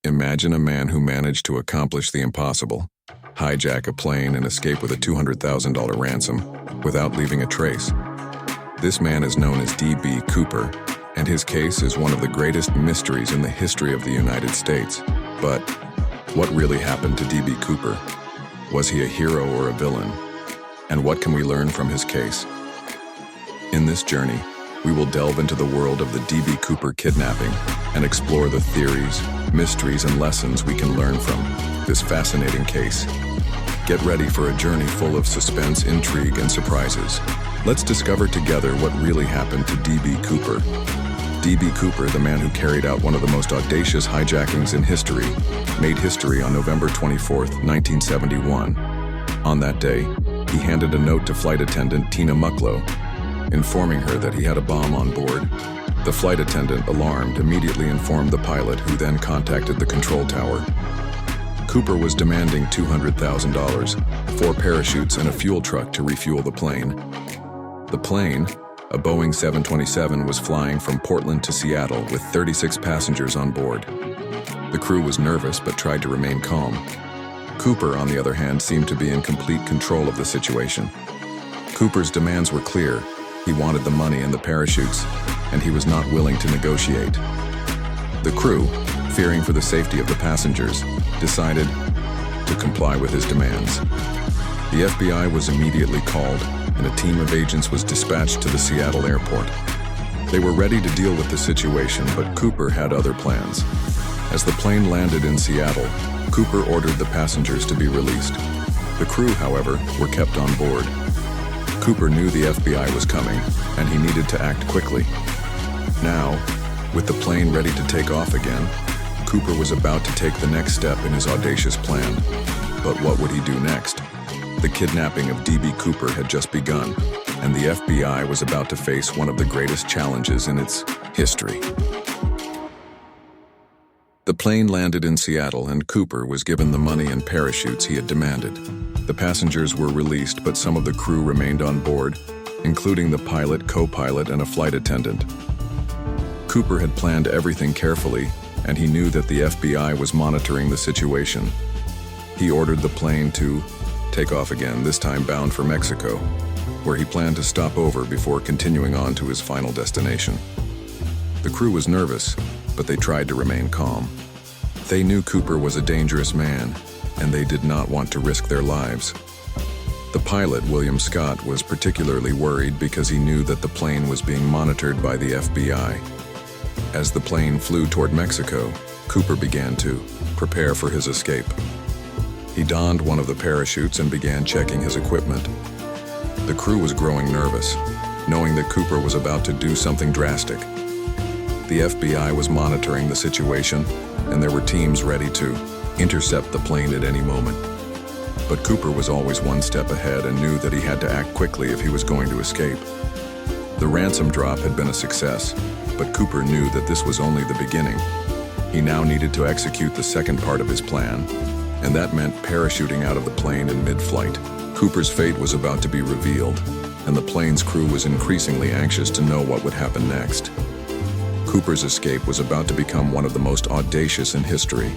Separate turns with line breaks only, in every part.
Imagine a man who managed to accomplish the impossible, hijack a plane and escape with a $200,000 ransom without leaving a trace. This man is known as D.B. Cooper, and his case is one of the greatest mysteries in the history of the United States. But what really happened to D.B. Cooper? Was he a hero or a villain? And what can we learn from his case? In this journey, we will delve into the world of the D.B. Cooper kidnapping and explore the theories, mysteries, and lessons we can learn from this fascinating case. Get ready for a journey full of suspense, intrigue, and surprises. Let's discover together what really happened to D.B. Cooper. D.B. Cooper, the man who carried out one of the most audacious hijackings in history, made history on November 24, 1971. On that day, he handed a note to flight attendant Tina Mucklow, informing her that he had a bomb on board. The flight attendant, alarmed, immediately informed the pilot, who then contacted the control tower. Cooper was demanding $200,000, 4 parachutes, and a fuel truck to refuel the plane. The plane, a Boeing 727, was flying from Portland to Seattle with 36 passengers on board. The crew was nervous but tried to remain calm. Cooper, on the other hand, seemed to be in complete control of the situation. Cooper's demands were clear. He wanted the money and the parachutes, and he was not willing to negotiate. The crew, fearing for the safety of the passengers, decided to comply with his demands. The FBI was immediately called, and a team of agents was dispatched to the Seattle airport. They were ready to deal with the situation, but Cooper had other plans. As the plane landed in Seattle, Cooper ordered the passengers to be released. The crew, however, were kept on board. Cooper knew the FBI was coming, and he needed to act quickly. Now, with the plane ready to take off again, Cooper was about to take the next step in his audacious plan. But what would he do next? The kidnapping of D.B. Cooper had just begun, and the FBI was about to face one of the greatest challenges in its history. The plane landed in Seattle, and Cooper was given the money and parachutes he had demanded. The passengers were released, but some of the crew remained on board, including the pilot, co-pilot, and a flight attendant. Cooper had planned everything carefully, and he knew that the FBI was monitoring the situation. He ordered the plane to take off again, this time bound for Mexico, where he planned to stop over before continuing on to his final destination. The crew was nervous, but they tried to remain calm. They knew Cooper was a dangerous man, and they did not want to risk their lives. The pilot, William Scott, was particularly worried because he knew that the plane was being monitored by the FBI. As the plane flew toward Mexico, Cooper began to prepare for his escape. He donned one of the parachutes and began checking his equipment. The crew was growing nervous, knowing that Cooper was about to do something drastic. The FBI was monitoring the situation, and there were teams ready to intercept the plane at any moment. But Cooper was always one step ahead and knew that he had to act quickly if he was going to escape. The ransom drop had been a success, but Cooper knew that this was only the beginning. He now needed to execute the second part of his plan, and that meant parachuting out of the plane in mid-flight. Cooper's fate was about to be revealed, and the plane's crew was increasingly anxious to know what would happen next. Cooper's escape was about to become one of the most audacious in history.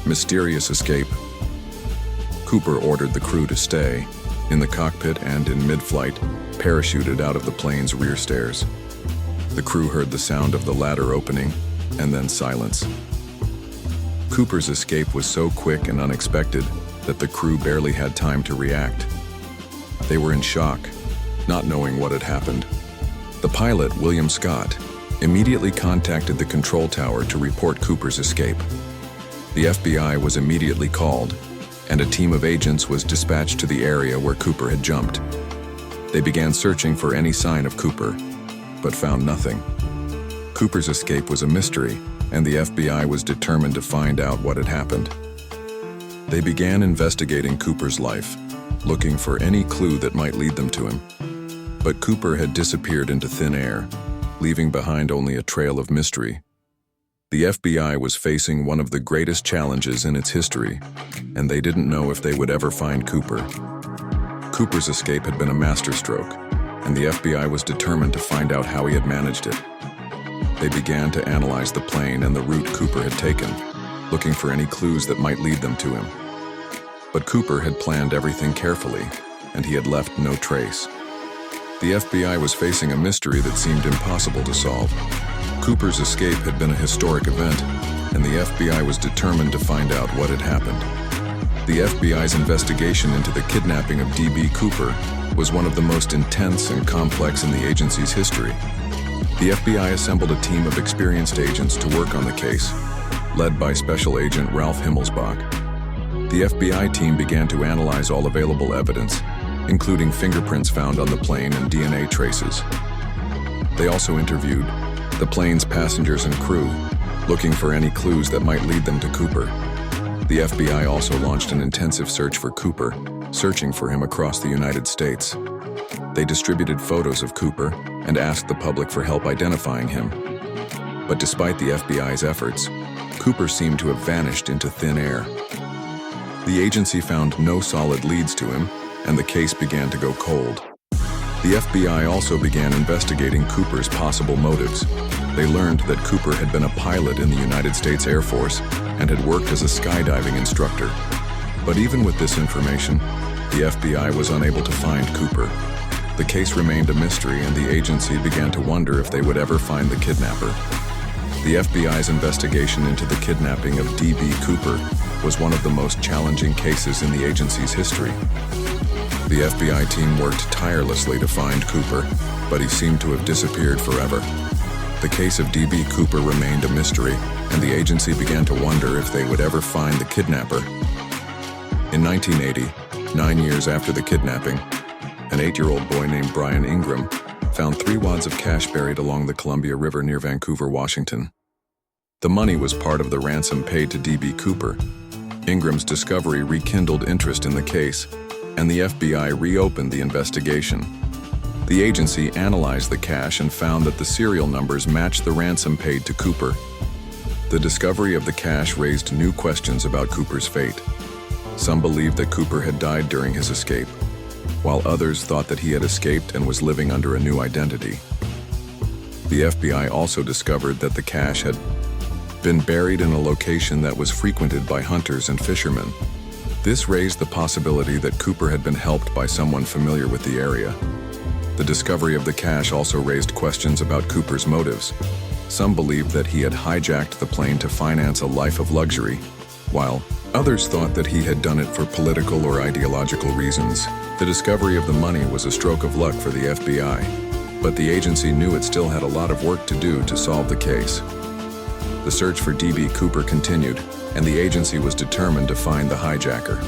Mysterious escape. Cooper ordered the crew to stay in the cockpit and, in mid-flight, parachuted out of the plane's rear stairs. The crew heard the sound of the ladder opening, and then silence. Cooper's escape was so quick and unexpected that the crew barely had time to react. They were in shock, not knowing what had happened. The pilot, William Scott, immediately contacted the control tower to report Cooper's escape. The FBI was immediately called, and a team of agents was dispatched to the area where Cooper had jumped. They began searching for any sign of Cooper, but found nothing. Cooper's escape was a mystery, and the FBI was determined to find out what had happened. They began investigating Cooper's life, looking for any clue that might lead them to him. But Cooper had disappeared into thin air, leaving behind only a trail of mystery. The FBI was facing one of the greatest challenges in its history, and they didn't know if they would ever find Cooper. Cooper's escape had been a masterstroke, and the FBI was determined to find out how he had managed it. They began to analyze the plane and the route Cooper had taken, looking for any clues that might lead them to him. But Cooper had planned everything carefully, and he had left no trace. The FBI was facing a mystery that seemed impossible to solve. Cooper's escape had been a historic event, and the FBI was determined to find out what had happened. The FBI's investigation into the kidnapping of D.B. Cooper was one of the most intense and complex in the agency's history. The FBI assembled a team of experienced agents to work on the case, led by Special Agent Ralph Himmelsbach. The FBI team began to analyze all available evidence, including fingerprints found on the plane and DNA traces. They also interviewed the plane's passengers and crew, looking for any clues that might lead them to Cooper. The FBI also launched an intensive search for Cooper, searching for him across the United States. They distributed photos of Cooper and asked the public for help identifying him. But despite the FBI's efforts, Cooper seemed to have vanished into thin air. The agency found no solid leads to him, and the case began to go cold. The FBI also began investigating Cooper's possible motives. They learned that Cooper had been a pilot in the United States Air Force and had worked as a skydiving instructor. But even with this information, the FBI was unable to find Cooper. The case remained a mystery, and the agency began to wonder if they would ever find the kidnapper. The FBI's investigation into the kidnapping of D.B. Cooper was one of the most challenging cases in the agency's history. The FBI team worked tirelessly to find Cooper, but he seemed to have disappeared forever. The case of D.B. Cooper remained a mystery, and the agency began to wonder if they would ever find the kidnapper. In 1980, 9 years after the kidnapping, an 8-year-old boy named Brian Ingram found 3 wads of cash buried along the Columbia River near Vancouver, Washington. The money was part of the ransom paid to D.B. Cooper. Ingram's discovery rekindled interest in the case, and the FBI reopened the investigation. The agency analyzed the cash and found that the serial numbers matched the ransom paid to Cooper. The discovery of the cash raised new questions about Cooper's fate. Some believed that Cooper had died during his escape, while others thought that he had escaped and was living under a new identity. The FBI also discovered that the cash had been buried in a location that was frequented by hunters and fishermen. This raised the possibility that Cooper had been helped by someone familiar with the area. The discovery of the cash also raised questions about Cooper's motives. Some believed that he had hijacked the plane to finance a life of luxury, while others thought that he had done it for political or ideological reasons. The discovery of the money was a stroke of luck for the FBI, but the agency knew it still had a lot of work to do to solve the case. The search for D.B. Cooper continued, and the agency was determined to find the hijacker.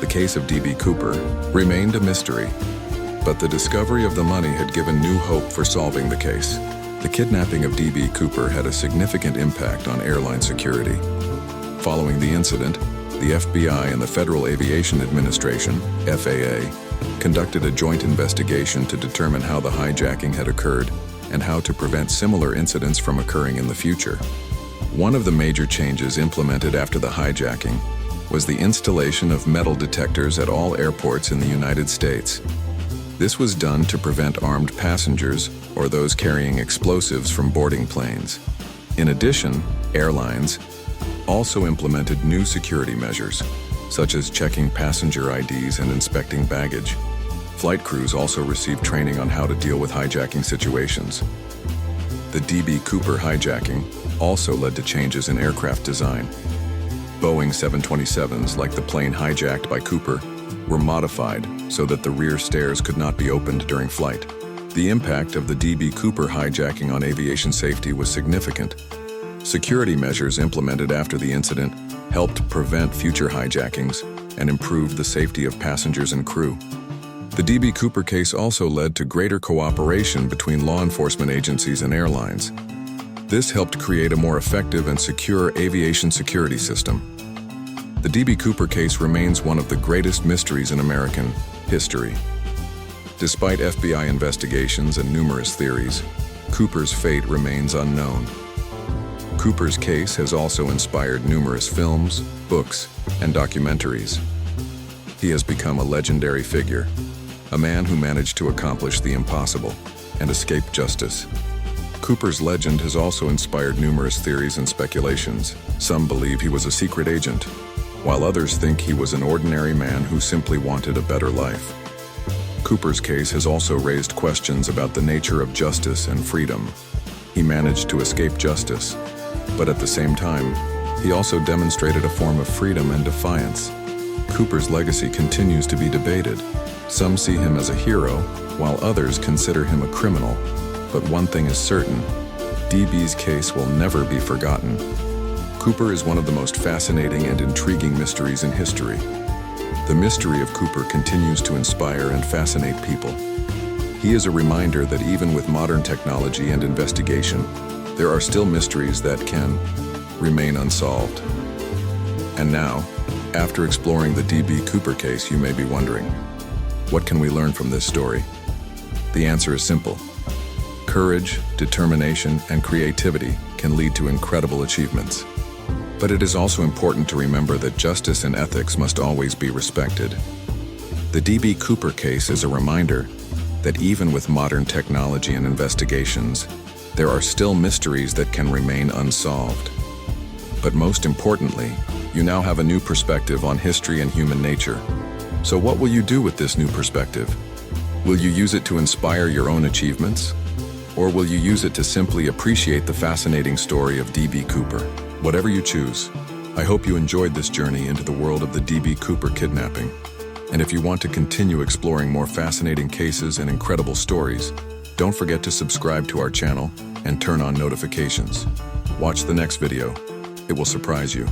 The case of D.B. Cooper remained a mystery, but the discovery of the money had given new hope for solving the case. The kidnapping of D.B. Cooper had a significant impact on airline security. Following the incident, the FBI and the Federal Aviation Administration, FAA, conducted a joint investigation to determine how the hijacking had occurred and how to prevent similar incidents from occurring in the future. One of the major changes implemented after the hijacking was the installation of metal detectors at all airports in the United States. This was done to prevent armed passengers or those carrying explosives from boarding planes. In addition, airlines also implemented new security measures, such as checking passenger IDs and inspecting baggage. Flight crews also received training on how to deal with hijacking situations. The D.B. Cooper hijacking also led to changes in aircraft design. Boeing 727s, like the plane hijacked by Cooper, were modified so that the rear stairs could not be opened during flight. The impact of the D.B. Cooper hijacking on aviation safety was significant. Security measures implemented after the incident helped prevent future hijackings and improved the safety of passengers and crew. The D.B. Cooper case also led to greater cooperation between law enforcement agencies and airlines. This helped create a more effective and secure aviation security system. The D.B. Cooper case remains one of the greatest mysteries in American history. Despite FBI investigations and numerous theories, Cooper's fate remains unknown. Cooper's case has also inspired numerous films, books, and documentaries. He has become a legendary figure, a man who managed to accomplish the impossible and escape justice. Cooper's legend has also inspired numerous theories and speculations. Some believe he was a secret agent, while others think he was an ordinary man who simply wanted a better life. Cooper's case has also raised questions about the nature of justice and freedom. He managed to escape justice, but at the same time, he also demonstrated a form of freedom and defiance. Cooper's legacy continues to be debated. Some see him as a hero, while others consider him a criminal. But one thing is certain, DB's case will never be forgotten. Cooper is one of the most fascinating and intriguing mysteries in history. The mystery of Cooper continues to inspire and fascinate people. He is a reminder that even with modern technology and investigation, there are still mysteries that can remain unsolved. And now, after exploring the DB Cooper case, you may be wondering, what can we learn from this story? The answer is simple. Courage, determination, and creativity can lead to incredible achievements. But it is also important to remember that justice and ethics must always be respected. The DB Cooper case is a reminder that even with modern technology and investigations, there are still mysteries that can remain unsolved. But most importantly, you now have a new perspective on history and human nature. So what will you do with this new perspective? Will you use it to inspire your own achievements? Or will you use it to simply appreciate the fascinating story of DB Cooper? Whatever you choose, I hope you enjoyed this journey into the world of the DB Cooper kidnapping. And if you want to continue exploring more fascinating cases and incredible stories, don't forget to subscribe to our channel and turn on notifications. Watch the next video. It will surprise you.